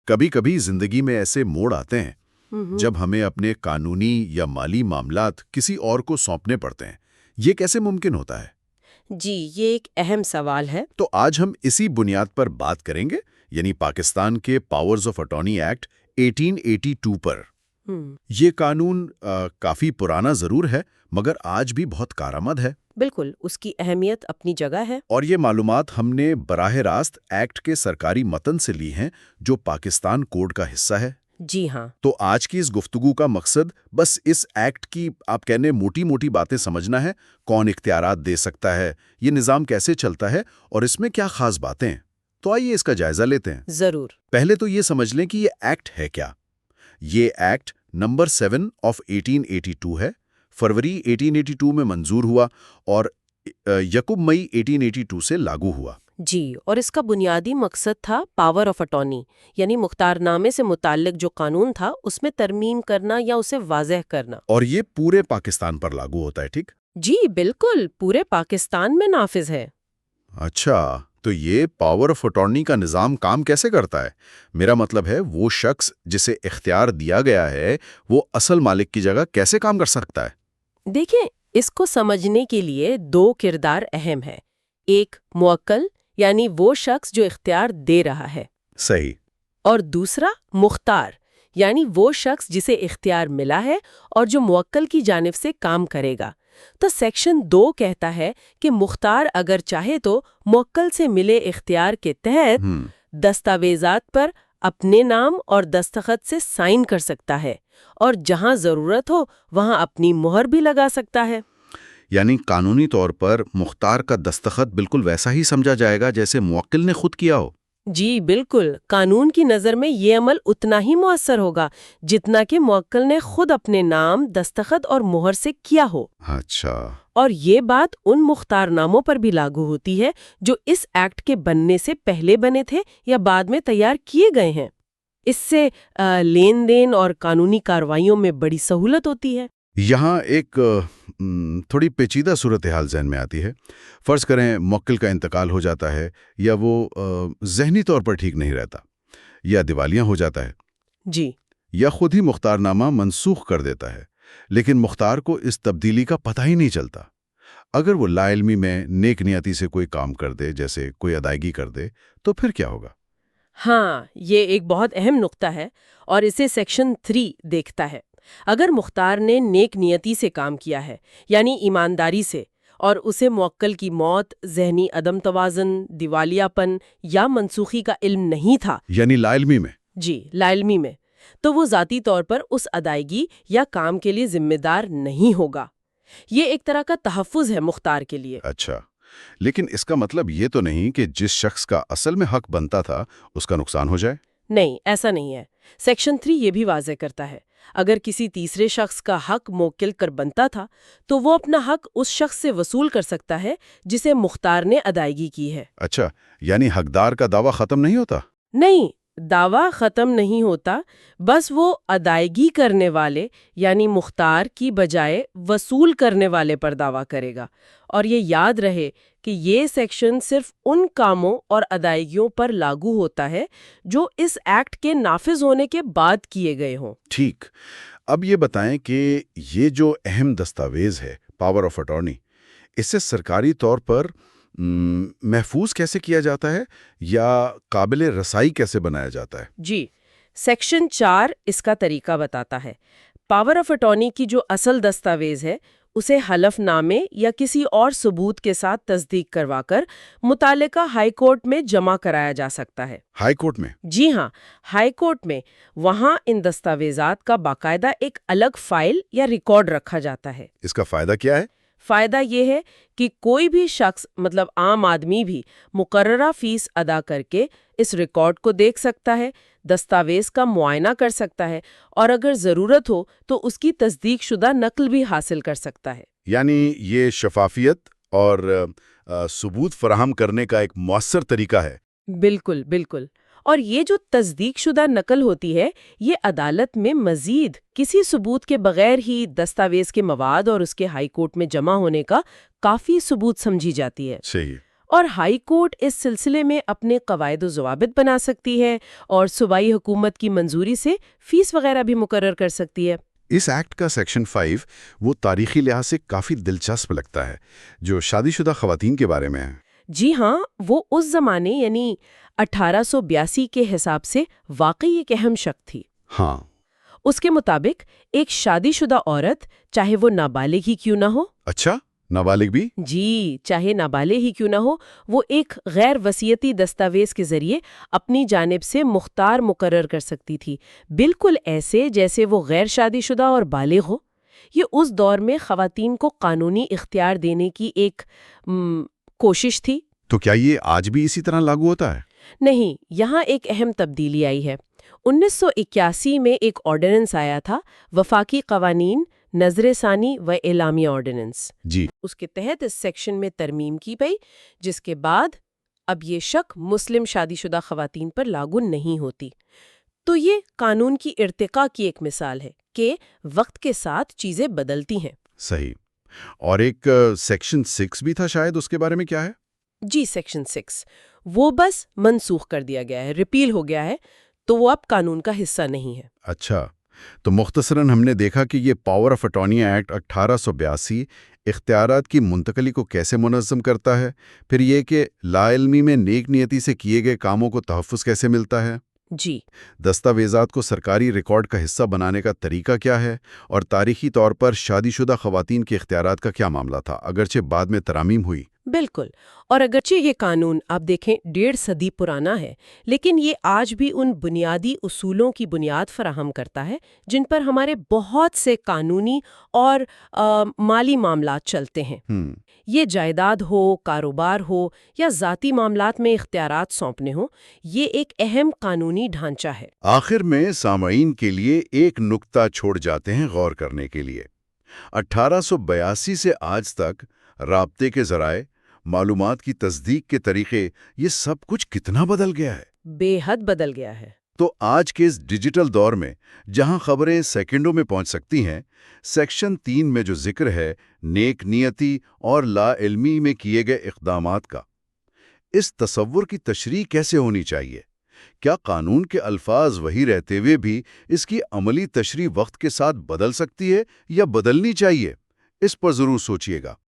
کبھی کبھی زندگی میں ایسے موڑ آتے ہیں جب ہمیں اپنے قانونی یا مالی معاملات کسی اور کو سونپنے پڑتے ہیں. یہ کیسے ممکن ہوتا ہے؟ جی، یہ ایک اہم سوال ہے۔ تو آج ہم اسی بنیاد پر بات کریں گے، یعنی پاکستان کے پاورز آف اٹارنی ایکٹ 1882 پر. یہ قانون کافی پرانا ضرور ہے، مگر آج بھی بہت کارآمد ہے. بالکل، اس کی اہمیت اپنی جگہ ہے۔ اور یہ معلومات ہم نے براہ راست ایکٹ کے سرکاری متن سے لی ہیں، جو پاکستان کوڈ کا حصہ ہے. جی ہاں۔ تو آج کی اس گفتگو کا مقصد بس اس ایکٹ کی آپ کہنے موٹی موٹی باتیں سمجھنا ہے. کون اختیارات دے سکتا ہے، یہ نظام کیسے چلتا ہے، اور اس میں کیا خاص باتیں ہیں. تو آئیے اس کا جائزہ لیتے ہیں. ضرور۔ پہلے تو یہ سمجھ لیں کہ یہ ایکٹ ہے کیا. یہ ایکٹ نمبر 7 آف 1882 ہے. فروری 1882 میں منظور ہوا اور 1 مئی 1882 سے لاگو ہوا. جی، اور اس کا بنیادی مقصد تھا پاور آف اٹارنی، یعنی مختار نامے سے متعلق جو قانون تھا اس میں ترمیم کرنا یا اسے واضح کرنا. اور یہ پورے پاکستان پر لاگو ہوتا ہے، ٹھیک؟ جی بالکل، پورے پاکستان میں نافذ ہے۔ اچھا، تو یہ پاور آف اٹارنی کا نظام کام کیسے کرتا ہے؟ میرا مطلب ہے وہ شخص جسے اختیار دیا گیا ہے وہ اصل مالک کی جگہ کیسے کام کر سکتا ہے؟ دیکھیں، اس کو سمجھنے کے لیے 2 کردار اہم ہیں۔ ایک موکل، یعنی وہ شخص جو اختیار دے رہا ہے۔ صحیح۔ اور دوسرا مختار، یعنی وہ شخص جسے اختیار ملا ہے اور جو موکل کی جانب سے کام کرے گا۔ تو سیکشن 2 کہتا ہے کہ مختار اگر چاہے تو موکل سے ملے اختیار کے تحت دستاویزات پر اپنے نام اور دستخط سے سائن کر سکتا ہے، اور جہاں ضرورت ہو وہاں اپنی مہر بھی لگا سکتا ہے۔ یعنی قانونی طور پر مختار کا دستخط بالکل ویسا ہی سمجھا جائے گا جیسے موکل نے خود کیا ہو؟ جی بالکل، قانون کی نظر میں یہ عمل اتنا ہی مؤثر ہوگا جتنا کہ موکل نے خود اپنے نام، دستخط اور مہر سے کیا ہو۔ اچھا۔ اور یہ بات ان مختار ناموں پر بھی لاگو ہوتی ہے جو اس ایکٹ کے بننے سے پہلے بنے تھے یا بعد میں تیار کیے گئے ہیں۔ اس سے لین دین اور قانونی کارروائیوں میں بڑی سہولت ہوتی ہے۔ یہاں ایک تھوڑی پیچیدہ صورتحال ذہن میں آتی ہے. فرض کریں موکل کا انتقال ہو جاتا ہے، یا وہ ذہنی طور پر ٹھیک نہیں رہتا، یا دیوالیہ ہو جاتا ہے، جی، یا خود ہی مختار نامہ منسوخ کر دیتا ہے، لیکن مختار کو اس تبدیلی کا پتہ ہی نہیں چلتا. اگر وہ لا علمی میں نیک نیتی سے کوئی کام کر دے، جیسے کوئی ادائیگی کر دے، تو پھر کیا ہوگا؟ ہاں، یہ ایک بہت اہم نقطہ ہے اور اسے سیکشن 3 دیکھتا ہے۔ اگر مختار نے نیک نیتی سے کام کیا ہے، یعنی ایمانداری سے، اور اسے موکل کی موت، ذہنی عدم توازن، دیوالیہ پن یا منسوخی کا علم نہیں تھا، یعنی لا علمی میں؟ جی، لا علمی میں، تو وہ ذاتی طور پر اس ادائیگی یا کام کے لیے ذمہ دار نہیں ہوگا۔ یہ ایک طرح کا تحفظ ہے مختار کے لیے۔ اچھا، لیکن اس کا مطلب یہ تو نہیں کہ جس شخص کا اصل میں حق بنتا تھا اس کا نقصان ہو جائے؟ نہیں، ایسا نہیں ہے۔ سیکشن 3 یہ بھی واضح کرتا ہے، اگر کسی تیسرے شخص کا حق موکل کر بنتا تھا تو وہ اپنا حق اس شخص سے وصول کر سکتا ہے جسے مختار نے ادائیگی کی ہے۔ اچھا، یعنی حقدار کا دعویٰ ختم نہیں ہوتا؟ نہیں، دعویٰ ختم نہیں ہوتا، بس وہ ادائیگی کرنے والے یعنی مختار کی بجائے وصول کرنے والے پر دعویٰ کرے گا۔ اور یہ یاد رہے کہ یہ سیکشن صرف ان کاموں اور ادائیگیوں پر لاگو ہوتا ہے جو اس ایکٹ کے نافذ ہونے کے بعد کیے گئے ہوں۔ ٹھیک، اب یہ بتائیں کہ یہ جو اہم دستاویز ہے پاور آف اٹارنی، اسے سرکاری طور پر محفوظ کیسے کیا جاتا ہے یا قابل رسائی کیسے بنایا جاتا ہے؟ جی، سیکشن 4 اس کا طریقہ بتاتا ہے۔ پاور آف اٹارنی کی جو اصل دستاویز ہے اسے حلف نامے یا کسی اور ثبوت کے ساتھ تصدیق کروا کر متعلقہ ہائی کورٹ میں جمع کرایا جا سکتا ہے۔ ہائی کورٹ میں؟ جی ہاں، ہائی کورٹ میں۔ وہاں ان دستاویزات کا باقاعدہ ایک الگ فائل یا ریکارڈ رکھا جاتا ہے۔ اس کا فائدہ کیا ہے؟ فائدہ یہ ہے کہ کوئی بھی شخص، مطلب عام آدمی بھی، مقررہ فیس ادا کر کے اس ریکارڈ کو دیکھ سکتا ہے، دستاویز کا معائنہ کر سکتا ہے، اور اگر ضرورت ہو تو اس کی تصدیق شدہ نقل بھی حاصل کر سکتا ہے۔ یعنی یہ شفافیت اور ثبوت فراہم کرنے کا ایک مؤثر طریقہ ہے۔ بالکل بالکل، اور یہ جو تصدیق شدہ نقل ہوتی ہے یہ عدالت میں مزید کسی ثبوت کے بغیر ہی دستاویز کے مواد اور اس کے ہائی کورٹ میں جمع ہونے کا کافی ثبوت سمجھی جاتی ہے۔ صحیح۔ اور ہائی کورٹ اس سلسلے میں اپنے قواعد و ضوابط بنا سکتی ہے اور صوبائی حکومت کی منظوری سے فیس وغیرہ بھی مقرر کر سکتی ہے۔ اس ایکٹ کا سیکشن 5 وہ تاریخی لحاظ سے کافی دلچسپ لگتا ہے، جو شادی شدہ خواتین کے بارے میں ہے۔ جی ہاں، وہ اس زمانے یعنی 1882 کے حساب سے واقعی ایک اہم شق تھی۔ ہاں، اس کے مطابق ایک شادی شدہ عورت چاہے وہ نابالغ ہی کیوں نہ ہو، اچھا، نابالغ بھی؟ جی چاہے نابالغ ہی کیوں نہ ہو، وہ ایک غیر وصیتی دستاویز کے ذریعے اپنی جانب سے مختار مقرر کر سکتی تھی، بالکل ایسے جیسے وہ غیر شادی شدہ اور بالغ ہو۔ یہ اس دور میں خواتین کو قانونی اختیار دینے کی ایک کوشش تھی۔ تو کیا یہ آج بھی اسی طرح لاگو ہوتا ہے؟ نہیں، یہاں ایک اہم تبدیلی آئی ہے۔ 1981 میں ایک آرڈیننس آیا تھا، وفاقی قوانین نظر ثانی و اعلامیہ آرڈیننس۔ جی، اس کے تحت اس سیکشن میں ترمیم کی گئی، جس کے بعد اب یہ شق مسلم شادی شدہ خواتین پر لاگو نہیں ہوتی۔ تو یہ قانون کی ارتقاء کی ایک مثال ہے کہ وقت کے ساتھ چیزیں بدلتی ہیں۔ صحیح۔ اور ایک سیکشن 6 بھی تھا شاید، اس کے بارے میں کیا ہے؟ جی سیکشن 6 وہ بس منسوخ کر دیا گیا ہے، ریپیل ہو گیا ہے، تو وہ اب قانون کا حصہ نہیں ہے۔ اچھا، تو مختصراً ہم نے دیکھا کہ یہ پاور آف اٹارنی ایکٹ 1882 اختیارات کی منتقلی کو کیسے منظم کرتا ہے، پھر یہ کہ لا علمی میں نیک نیتی سے کیے گئے کاموں کو تحفظ کیسے ملتا ہے، جی دستاویزات کو سرکاری ریکارڈ کا حصہ بنانے کا طریقہ کیا ہے، اور تاریخی طور پر شادی شدہ خواتین کے اختیارات کا کیا معاملہ تھا، اگرچہ بعد میں ترامیم ہوئی۔ بالکل، اور اگرچہ یہ قانون آپ دیکھیں 1.5 صدی پرانا ہے، لیکن یہ آج بھی ان بنیادی اصولوں کی بنیاد فراہم کرتا ہے جن پر ہمارے بہت سے قانونی اور مالی معاملات چلتے ہیں۔ یہ جائیداد ہو، کاروبار ہو یا ذاتی معاملات میں اختیارات سونپنے ہوں، یہ ایک اہم قانونی ڈھانچہ ہے۔ آخر میں سامعین کے لیے ایک نکتہ چھوڑ جاتے ہیں غور کرنے کے لیے۔ 1882 سے آج تک رابطے کے ذرائع، معلومات کی تصدیق کے طریقے، یہ سب کچھ کتنا بدل گیا ہے۔ بے حد بدل گیا ہے۔ تو آج کے اس ڈیجیٹل دور میں جہاں خبریں سیکنڈوں میں پہنچ سکتی ہیں، سیکشن 3 میں جو ذکر ہے نیک نیتی اور لا علمی میں کیے گئے اقدامات کا، اس تصور کی تشریح کیسے ہونی چاہیے؟ کیا قانون کے الفاظ وہی رہتے ہوئے بھی اس کی عملی تشریح وقت کے ساتھ بدل سکتی ہے یا بدلنی چاہیے؟ اس پر ضرور سوچیے گا۔